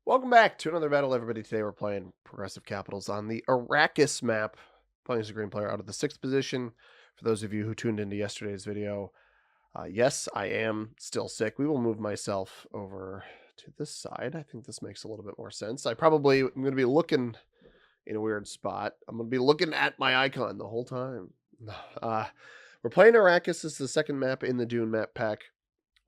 Welcome back to another battle, everybody. Today we're playing Progressive Capitals on the Arrakis map. Playing as a green player out of the 6th position. For those of you who tuned into yesterday's video, yes, I am still sick. We will move myself over to this side. I think this makes a little bit more sense. I'm going to be looking in a weird spot. I'm going to be looking at my icon the whole time. We're playing Arrakis. This is the second map in the Dune map pack.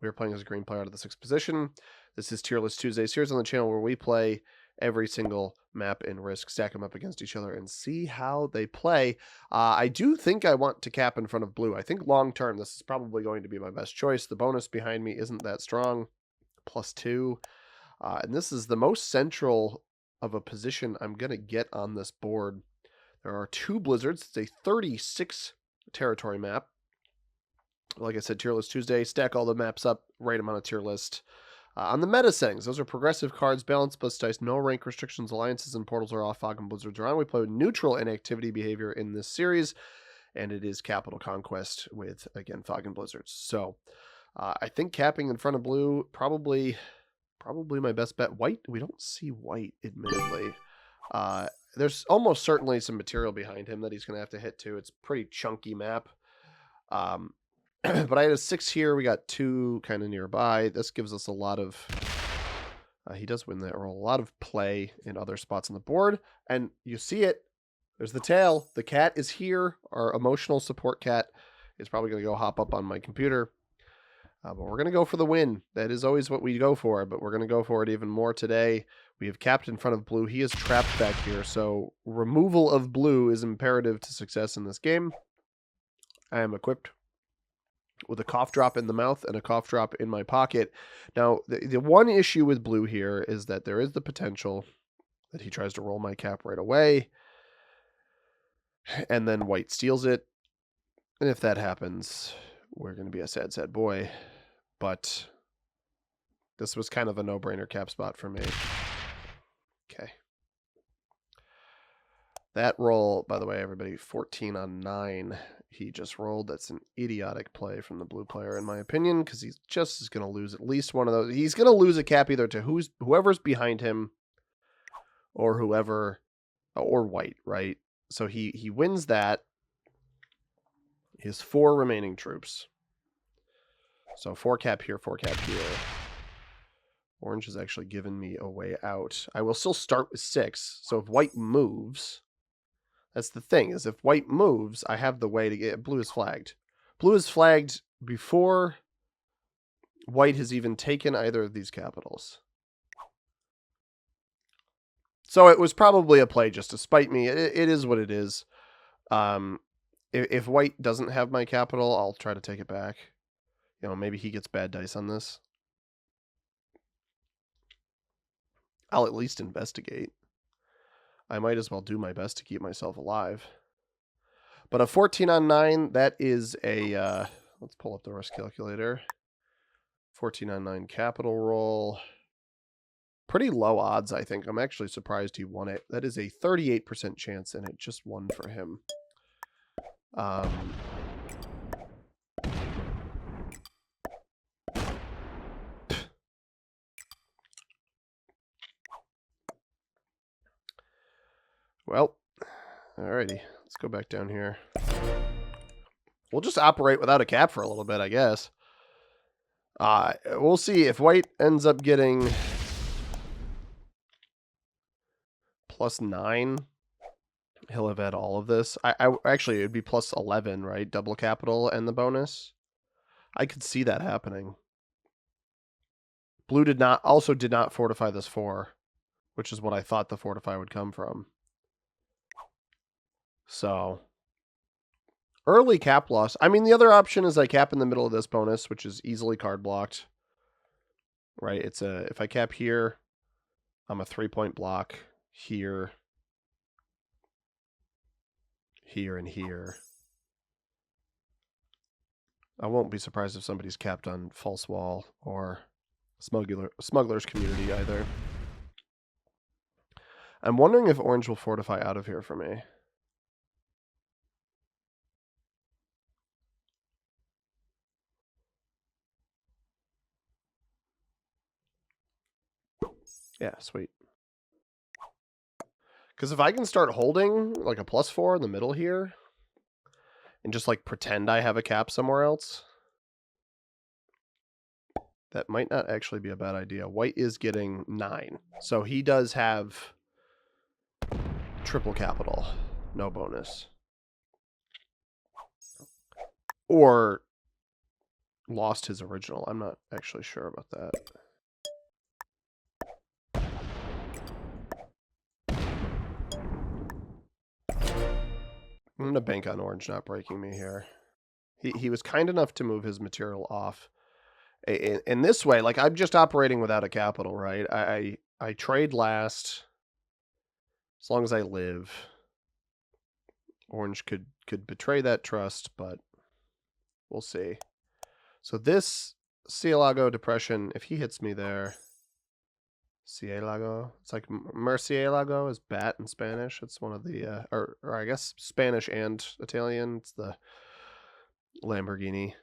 We're playing as a green player out of the 6th position. This is Tier List Tuesdays. Here's on the channel where we play every single map in Risk, stack them up against each other, and see how they play. I do think I want to cap in front of blue. I think long term, this is probably going to be my best choice. The bonus behind me isn't that strong, +2. And this is the most central of a position I'm going to get on this board. There are 2 blizzards. It's a 36 territory map. Like I said, Tier List Tuesday. Stack all the maps up, rate them on a tier list. On the meta settings, those are progressive cards, balance plus dice, no rank restrictions, alliances and portals are off, fog and blizzards are on. We play with neutral inactivity behavior in this series, and it is Capital Conquest with, again, fog and blizzards. So I think capping in front of blue, probably my best bet. White, we don't see white, admittedly. There's almost certainly some material behind him that he's going to have to hit to. It's a pretty chunky map. But I had a 6 here. We got 2 kind of nearby. This gives us a lot of... he does win that roll. A lot of play in other spots on the board. And you see it. There's the tail. The cat is here. Our emotional support cat is probably going to go hop up on my computer. But we're going to go for the win. That is always what we go for. But we're going to go for it even more today. We have capped in front of blue. He is trapped back here. So removal of blue is imperative to success in this game. I am equipped with a cough drop in the mouth and a cough drop in my pocket. Now, the one issue with blue here is that there is the potential that he tries to roll my cap right away, and then white steals it. And if that happens, we're going to be a sad, sad boy. But this was kind of a no-brainer cap spot for me. Okay. That roll, by the way, everybody, 14 on 9. He just rolled. That's an idiotic play from the blue player, in my opinion, because he's just is going to lose at least one of those. He's going to lose a cap either to whoever's behind him or white, right? So he wins that. He has 4 remaining troops. So 4 cap here, 4 cap here. Orange has actually given me a way out. I will still start with 6. So if white moves... That's the thing, is if white moves, I have the way to get... Blue is flagged. Blue is flagged before white has even taken either of these capitals. So it was probably a play just to spite me. It is what it is. If white doesn't have my capital, I'll try to take it back. You know, maybe he gets bad dice on this. I'll at least investigate. I might as well do my best to keep myself alive. But a 14 on 9, that is a... let's pull up the risk calculator. 14 on 9 capital roll. Pretty low odds, I think. I'm actually surprised he won it. That is a 38% chance, and it just won for him. Well, alrighty. Let's go back down here. We'll just operate without a cap for a little bit, I guess. We'll see if white ends up getting +9. He'll have had all of this. Actually, it would be +11, right? Double capital and the bonus. I could see that happening. Blue did not fortify this 4, which is what I thought the fortify would come from. So, early cap loss. I mean, the other option is I cap in the middle of this bonus, which is easily card blocked. Right? If I cap here, I'm a 3-point block here, here, and here. I won't be surprised if somebody's capped on False Wall or Smuggler's Community either. I'm wondering if orange will fortify out of here for me. Yeah, sweet. Because if I can start holding like a +4 in the middle here and just like pretend I have a cap somewhere else, that might not actually be a bad idea. White is getting 9. So he does have triple capital. No bonus. Or lost his original. I'm not actually sure about that. I'm going to bank on orange not breaking me here. He was kind enough to move his material off. In this way, like, I'm just operating without a capital, right? I trade last as long as I live. Orange could betray that trust, but we'll see. So this Cielago Depression, if he hits me there, Cielago, it's like Murcielago is bat in Spanish. It's one of the, or I guess Spanish and Italian. It's the Lamborghini,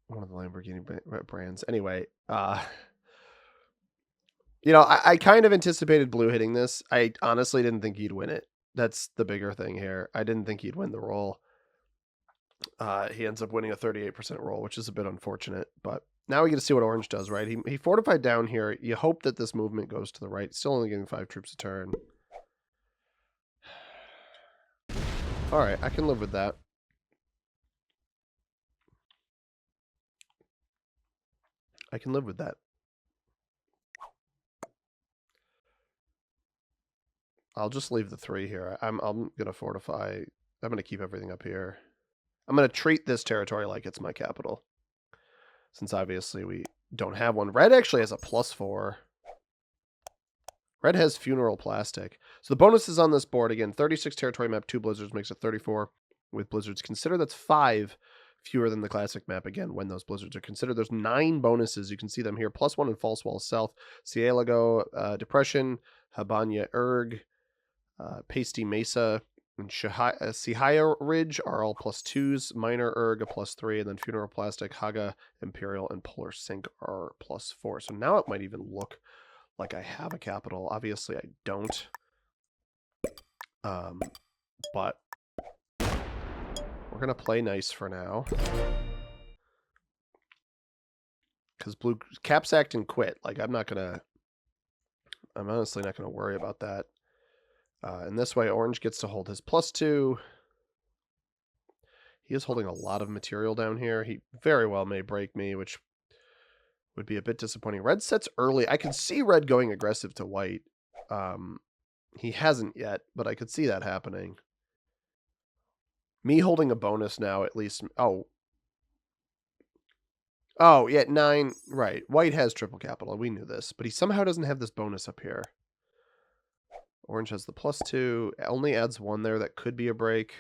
one of the Lamborghini brands. Anyway, you know, I kind of anticipated blue hitting this. I honestly didn't think he'd win it. That's the bigger thing here. I didn't think he'd win the roll. He ends up winning a 38% roll, which is a bit unfortunate. But now we get to see what orange does, right? He fortified down here. You hope that this movement goes to the right. Still only getting 5 troops a turn. All right, I can live with that. I can live with that. I'll just leave the 3 here. I'm going to fortify. I'm going to keep everything up here. I'm going to treat this territory like it's my capital, since obviously we don't have one. Red actually has a +4. Red has Funeral Plastic. So the bonuses on this board, again, 36 territory map, 2 blizzards makes it 34 with blizzards. Consider that's 5 fewer than the classic map, again, when those blizzards are considered. There's 9 bonuses. You can see them here. +1 in False Wall South, Cielago Depression, Habanya Erg, Pasty Mesa, and Sihaya Ridge are all +2s. Minor Erg a +3, and then Funeral Plastic, Haga, Imperial, and Polar Sink are +4. So now it might even look like I have a capital. Obviously, I don't. But we're going to play nice for now. Because blue caps act and quit. Like, I'm honestly not going to worry about that. And this way, orange gets to hold his +2. He is holding a lot of material down here. He very well may break me, which would be a bit disappointing. Red sets early. I can see red going aggressive to white. He hasn't yet, but I could see that happening. Me holding a bonus now, at least. Oh, yeah, 9. Right. White has triple capital. We knew this, but he somehow doesn't have this bonus up here. Orange has the +2. Only adds 1 there. That could be a break.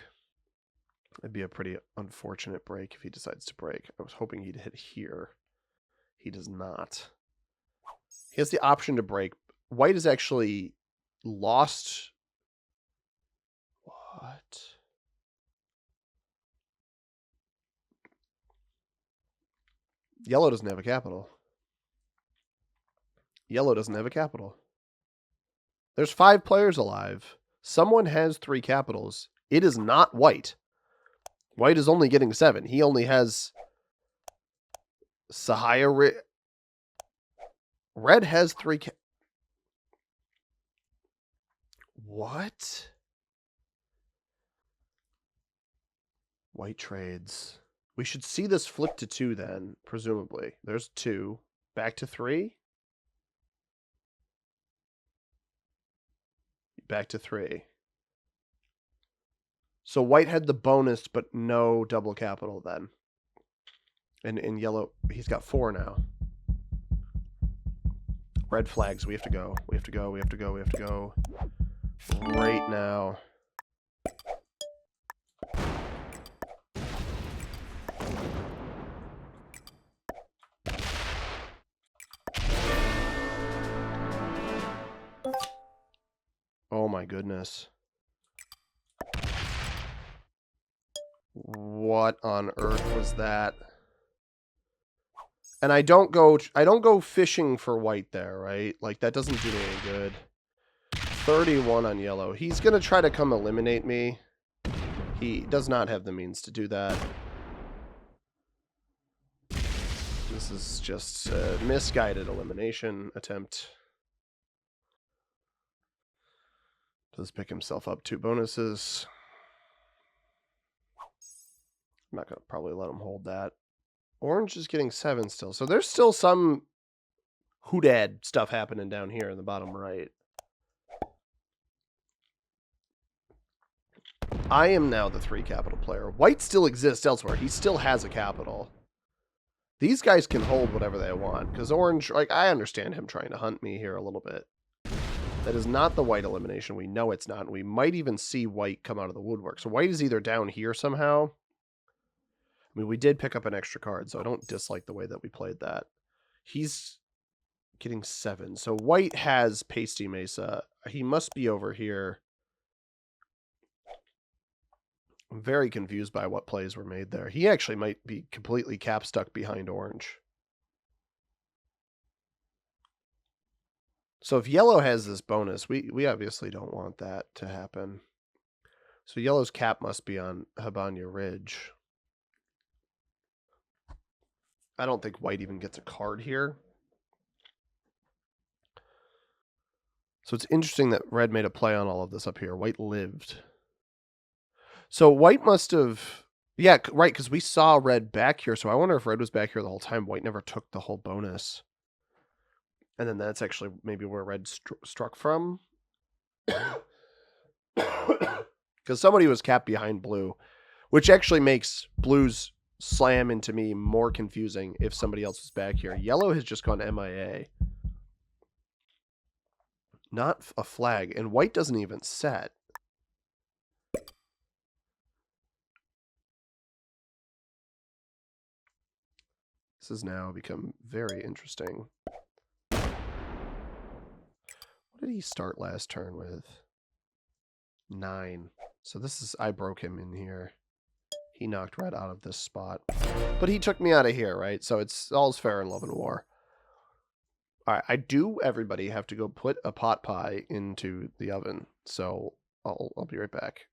It'd be a pretty unfortunate break if he decides to break. I was hoping he'd hit here. He does not. He has the option to break. White is actually lost. What? Yellow doesn't have a capital. Yellow doesn't have a capital. There's 5 players alive. Someone has 3 capitals. It is not white. White is only getting 7. He only has Sahaya. Red has 3. What? White trades. We should see this flip to 2 then, presumably. There's 2. Back to 3? Back to 3. So white had the bonus, but no double capital then. And in yellow, he's got 4 now. Red flags. We have to go. We have to go. We have to go. We have to go. Right now. Oh my goodness. What on earth was that? And I don't go fishing for white there, right? Like, that doesn't do me any good. 31 on yellow. He's going to try to come eliminate me. He does not have the means to do that. This is just a misguided elimination attempt. Does pick himself up 2 bonuses. I'm not going to probably let him hold that. Orange is getting 7 still. So there's still some hoodad stuff happening down here in the bottom right. I am now the 3 capital player. White still exists elsewhere. He still has a capital. These guys can hold whatever they want. Because orange, like, I understand him trying to hunt me here a little bit. That is not the white elimination. We know it's not. And we might even see white come out of the woodwork. So white is either down here somehow. I mean, we did pick up an extra card, so I don't dislike the way that we played that. He's getting 7. So white has Pasty Mesa. He must be over here. I'm very confused by what plays were made there. He actually might be completely cap stuck behind orange. So if yellow has this bonus, we obviously don't want that to happen. So yellow's cap must be on Habanya Ridge. I don't think white even gets a card here. So it's interesting that red made a play on all of this up here. White lived. So white must have... Yeah, right, because we saw red back here. So I wonder if red was back here the whole time. White never took the whole bonus. And then that's actually maybe where red struck from. Because somebody was capped behind blue, which actually makes blue's slam into me more confusing if somebody else was back here. Yellow has just gone MIA. Not a flag. And white doesn't even set. This has now become very interesting. What did he start last turn with? 9. So this is... I broke him in here. He knocked red out of this spot. But he took me out of here, right? So it's all's fair in love and war. Alright, I do, everybody, have to go put a pot pie into the oven. So I'll be right back.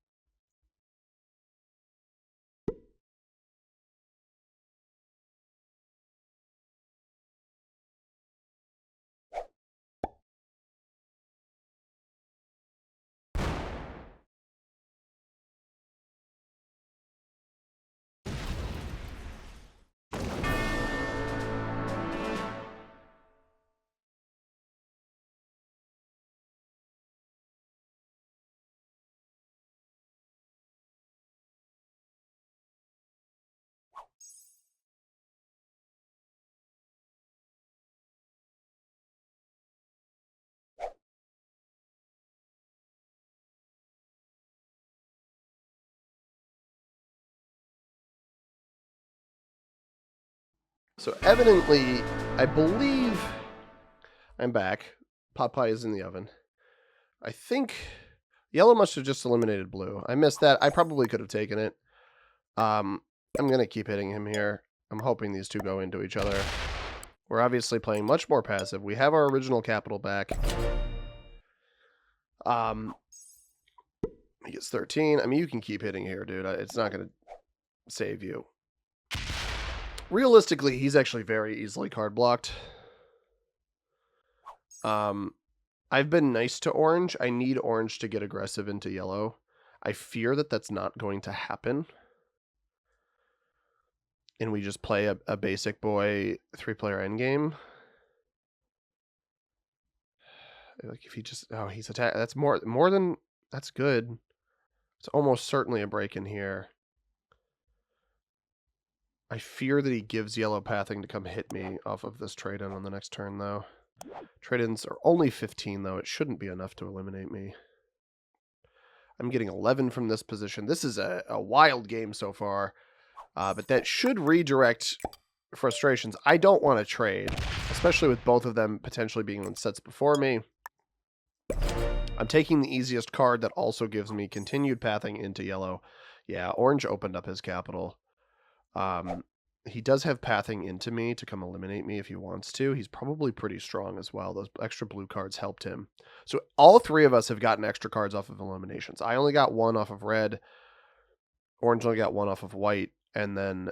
So evidently, I believe I'm back. Pot pie is in the oven. I think yellow must have just eliminated blue. I missed that. I probably could have taken it. I'm going to keep hitting him here. I'm hoping these two go into each other. We're obviously playing much more passive. We have our original capital back. He gets 13. I mean, you can keep hitting here, dude. It's not going to save you. Realistically, he's actually very easily card blocked. I've been nice to orange. I need orange to get aggressive into yellow. I fear that that's not going to happen. And we just play a basic boy 3-player endgame. Like if he just... Oh, he's attacked. That's more than... That's good. It's almost certainly a break in here. I fear that he gives yellow pathing to come hit me off of this trade-in on the next turn, though. Trade-ins are only 15, though. It shouldn't be enough to eliminate me. I'm getting 11 from this position. This is a wild game so far, but that should redirect frustrations. I don't want to trade, especially with both of them potentially being on sets before me. I'm taking the easiest card that also gives me continued pathing into yellow. Yeah, orange opened up his capital. He does have pathing into me to come eliminate me if he wants to. He's probably pretty strong as well. Those extra blue cards helped him. So all three of us have gotten extra cards off of eliminations. I only got one off of red. Orange only got one off of white. And then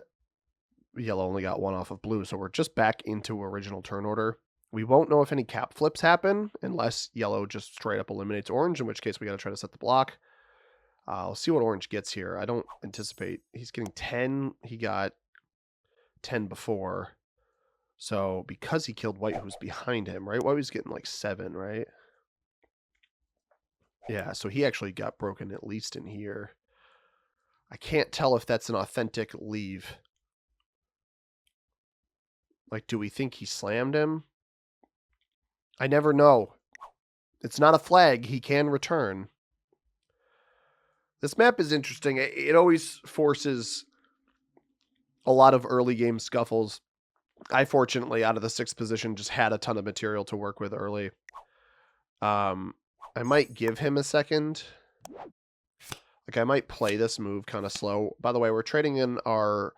yellow only got one off of blue. So we're just back into original turn order. We won't know if any cap flips happen unless yellow just straight up eliminates orange, in which case we got to try to set the block. I'll see what orange gets here. I don't anticipate. He's getting 10. He got 10 before. So because he killed white who's behind him, right? White was getting like 7, right? Yeah, so he actually got broken at least in here. I can't tell if that's an authentic leave. Like, do we think he slammed him? I never know. It's not a flag. He can return. This map is interesting. It always forces a lot of early game scuffles. I fortunately, out of the 6th position, just had a ton of material to work with early. I might give him a second. Like, I might play this move kind of slow. By the way, we're trading in our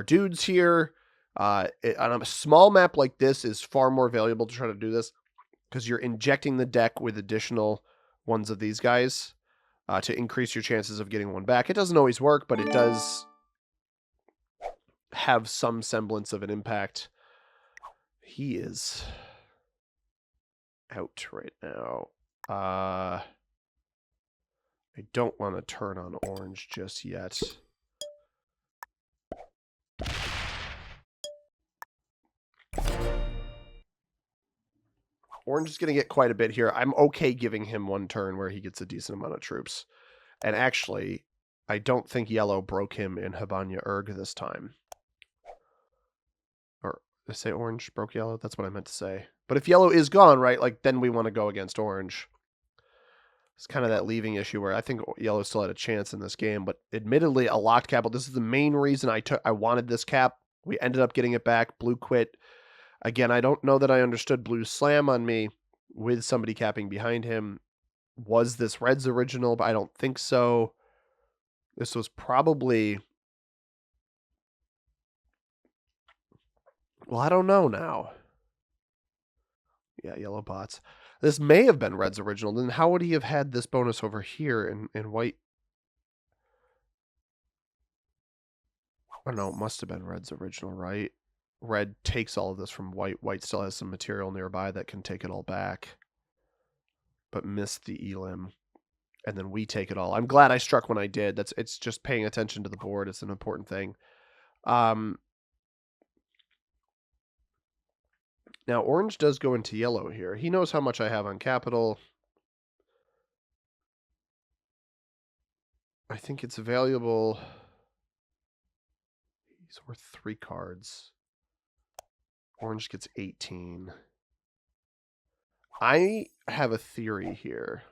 dudes here. On a small map like this is far more valuable to try to do this because you're injecting the deck with additional ones of these guys to increase your chances of getting one back. It doesn't always work, but it does have some semblance of an impact. He is out right now. I don't want to turn on orange just yet. Orange is going to get quite a bit here. I'm okay giving him one turn where he gets a decent amount of troops. And actually, I don't think yellow broke him in Habanya Erg this time. Or did I say orange broke yellow? That's what I meant to say. But if yellow is gone, right, like then we want to go against orange. It's kind of that leaving issue where I think yellow still had a chance in this game. But admittedly, a locked capital. This is the main reason I wanted this cap. We ended up getting it back. Blue quit. Again, I don't know that I understood blue's slam on me with somebody capping behind him. Was this red's original? But I don't think so. This was probably... Well, I don't know now. Yeah, yellow bots. This may have been red's original. Then how would he have had this bonus over here in white? Oh, no, it must have been red's original, right? Red takes all of this from white. White still has some material nearby that can take it all back. But missed the elim. And then we take it all. I'm glad I struck when I did. It's just paying attention to the board. It's an important thing. Now, orange does go into yellow here. He knows how much I have on capital. I think it's valuable. He's worth 3 cards. Orange gets 18. I have a theory here.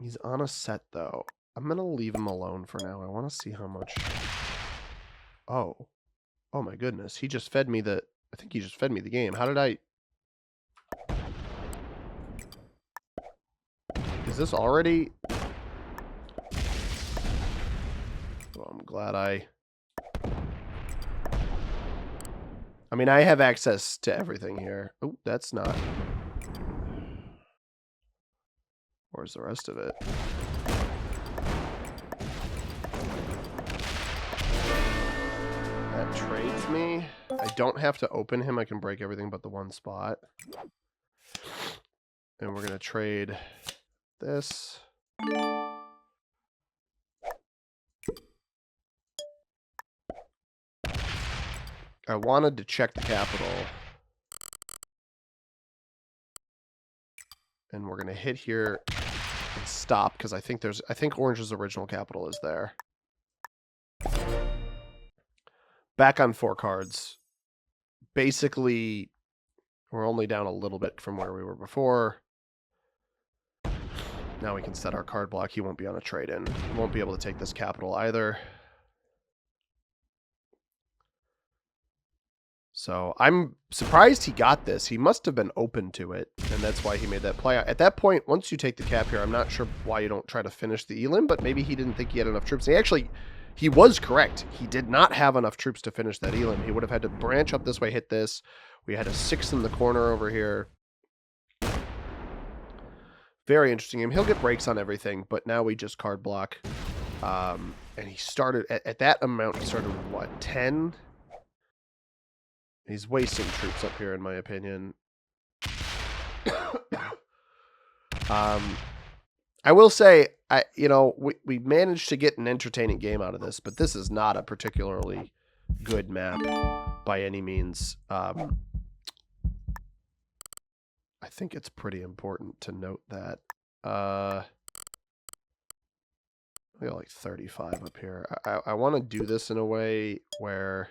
He's on a set, though. I'm going to leave him alone for now. I want to see how much... Oh. Oh, my goodness. He just fed me the... I think he just fed me the game. How did I... Is this already... Well, I'm glad I mean, I have access to everything here. Oh, that's not... Where's the rest of it? That trades me. I don't have to open him. I can break everything but the one spot. And we're going to trade this. I wanted to check the capital. And we're going to hit here and stop because I think Orange's original capital is there. Back on 4 cards. Basically, we're only down a little bit from where we were before. Now we can set our card block. He won't be on a trade-in. He won't be able to take this capital either. So I'm surprised he got this. He must have been open to it, and that's why he made that play. At that point, once you take the cap here, I'm not sure why you don't try to finish the elim, but maybe he didn't think he had enough troops. he was correct. He did not have enough troops to finish that elim. He would have had to branch up this way, hit this. We had a 6 in the corner over here. Very interesting game. He'll get breaks on everything, but now we just card block. And he started at that amount. He started with what, 10? He's wasting troops up here, in my opinion. I will say, we managed to get an entertaining game out of this, but this is not a particularly good map by any means. I think it's pretty important to note that. We got like 35 up here. I want to do this in a way where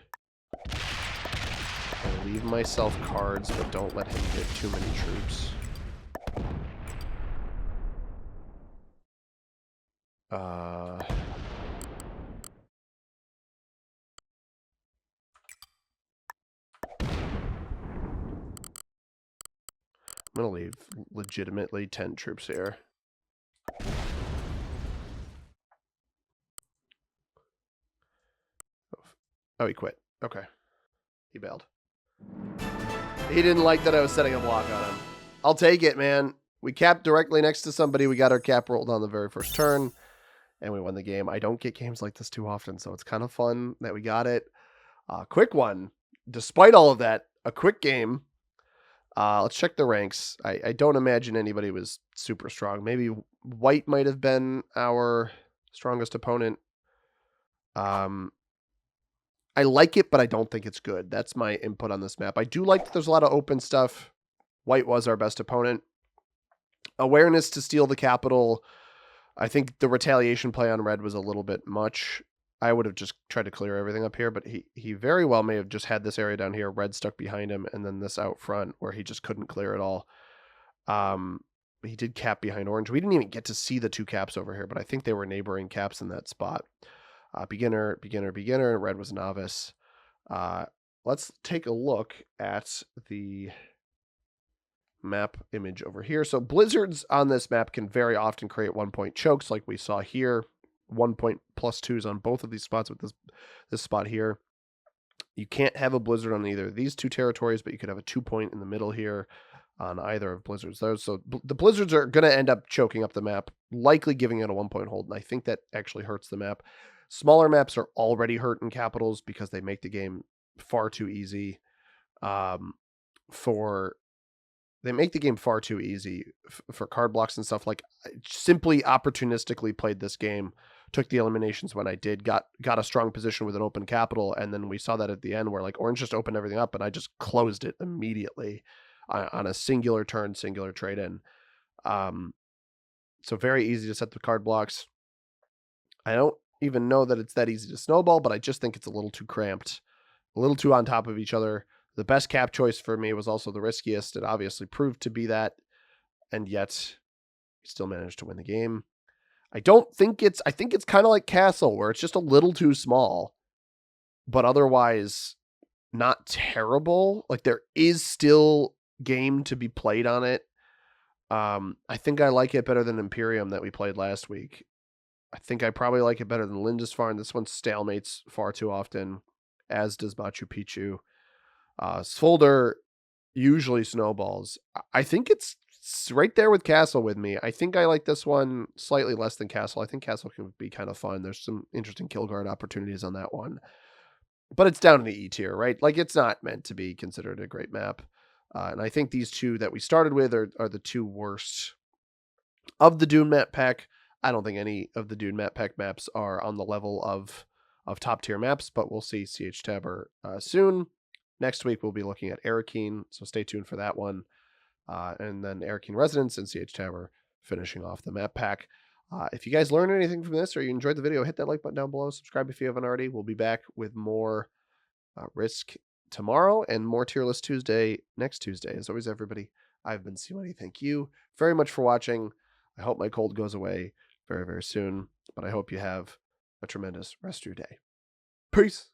I leave myself cards, but don't let him get too many troops. I'm going to leave legitimately 10 troops here. Oh, he quit. Okay. He bailed. He didn't like that I was setting a block on him. I'll take it, man. We capped directly next to somebody. We got our cap rolled on the very first turn, and we won the game. I don't get games like this too often, so it's kind of fun that we got it. Quick one. Despite all of that, a quick game. Let's check the ranks. I don't imagine anybody was super strong. Maybe White might have been our strongest opponent. I like it, but I don't think it's good. That's my input on this map. I do like that there's a lot of open stuff. White was our best opponent. Awareness to steal the capital. I think the retaliation play on red was a little bit much. I would have just tried to clear everything up here, but he very well may have just had this area down here, red stuck behind him, and then this out front where he just couldn't clear it all. He did cap behind orange. We didn't even get to see the 2 caps over here, but I think they were neighboring caps in that spot. Beginner, red was novice. Let's take a look at the map image over here. So blizzards on this map can very often create 1-point chokes like we saw here. 1-point +2s on both of these spots with this spot here. You can't have a blizzard on either of these 2 territories, but you could have a 2-point in the middle here on either of blizzards. So the blizzards are going to end up choking up the map, likely giving it a 1-point hold, and I think that actually hurts the map. Smaller maps are already hurting capitals because they make the game far too easy. They make the game far too easy for card blocks and stuff. Like, I simply opportunistically played this game, took the eliminations when I did, got a strong position with an open capital, and then we saw that at the end where like orange just opened everything up and I just closed it immediately on a singular turn, singular trade in. So very easy to set the card blocks. I don't even know that it's that easy to snowball, but I just think it's a little too cramped, a little too on top of each other. The best cap choice for me was also the riskiest. It obviously proved to be that, and yet we still managed to win the game. I think it's kind of like Castle, where it's just a little too small, but otherwise not terrible. Like, there is still game to be played on it. I think I like it better than Imperium that we played last week. I think I probably like it better than Lindisfarne. This one stalemates far too often, as does Machu Picchu. Svolder usually snowballs. I think it's right there with Castle with me. I think I like this one slightly less than Castle. I think Castle can be kind of fun. There's some interesting kill guard opportunities on that one. But it's down in the E tier, right? Like, it's not meant to be considered a great map. And I think these 2 that we started with are the 2 worst of the Dune map pack. I don't think any of the Dune map pack maps are on the level of top tier maps, but we'll see CH Tabor soon. Next week, we'll be looking at Arrakis, so stay tuned for that one. And then Arrakis Residence and CH Tabor finishing off the map pack. If you guys learned anything from this or you enjoyed the video, hit that like button down below. Subscribe if you haven't already. We'll be back with more Risk tomorrow and more Tier List Tuesday next Tuesday. As always, everybody, I've been C-Money. Thank you very much for watching. I hope my cold goes away very, very soon, but I hope you have a tremendous rest of your day. Peace.